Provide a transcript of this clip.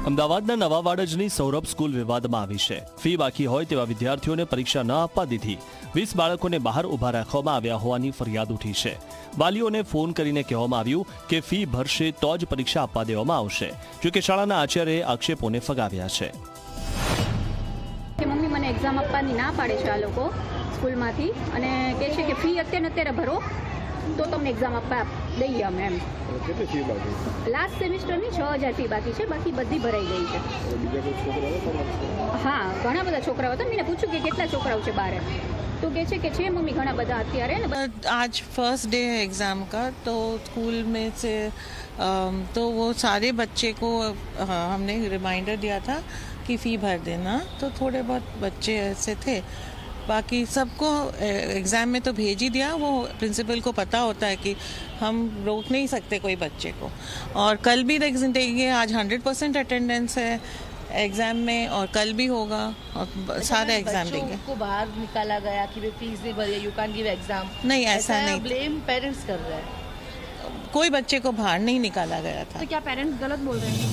અમદાવાદના નવા વાડજની સૌરભ સ્કૂલ વિવાદમાં આવી છે। ફી બાકી હોય તેવા વિદ્યાર્થીઓને પરીક્ષા ન આપવા દીધી, 20 બાળકોને બહાર ઉભા રાખવામાં આવ્યા હોવાની ફરિયાદ ઉઠી છે। વાલીઓને ફોન કરીને કહેવામાં આવ્યું કે ફી ભરશે તો જ પરીક્ષા આપવા દેવામાં આવશે, જોકે શાળાના આચાર્યએ આક્ષેપોને ફગાવ્યા છે। મમ્મી મને એક્ઝામ આપવાની ના પાડે છે આ લોકો સ્કૂલમાંથી અને કહે છે કે ફી અત્યારે ભરો તો તમને એક્ઝામ આપવા દઈએ અમે એમ। કેટલી ફી બાકી? લાસ્ટ સેમિસ્ટરની 6000 ફી બાકી છે, બાકી બધી ભરાઈ ગઈ છે। બીજા કોઈ છોકરા હતા? હા, ઘણા બધા છોકરાઓ હતા। મેં પૂછ્યું કે કેટલા છોકરાઓ છે બારે, तो कहते कि छे मम्मी घना बधा अत्यारे ने। आज फर्स्ट डे है एग्ज़ाम का, तो स्कूल में से तो वो सारे बच्चे को हमने रिमाइंडर दिया था कि फ़ी भर देना, तो थोड़े बहुत बच्चे ऐसे थे, बाकी सबको एग्ज़ाम में तो भेज ही दिया। वो प्रिंसिपल को पता होता है कि हम रोक नहीं सकते कोई बच्चे को। और कल भी देंगे, आज 100% अटेंडेंस है एग्जाम में और कल भी होगा और सारे एग्जाम देंगे। को बाहर निकाला गया कि वे फीस नहीं भरी, यू कैन गिव एग्जाम, नहीं ऐसा नहीं, ब्लेम पेरेंट्स कर रहे हैं। कोई बच्चे को बाहर नहीं निकाला गया था। तो क्या पेरेंट्स गलत बोल रहे हैं?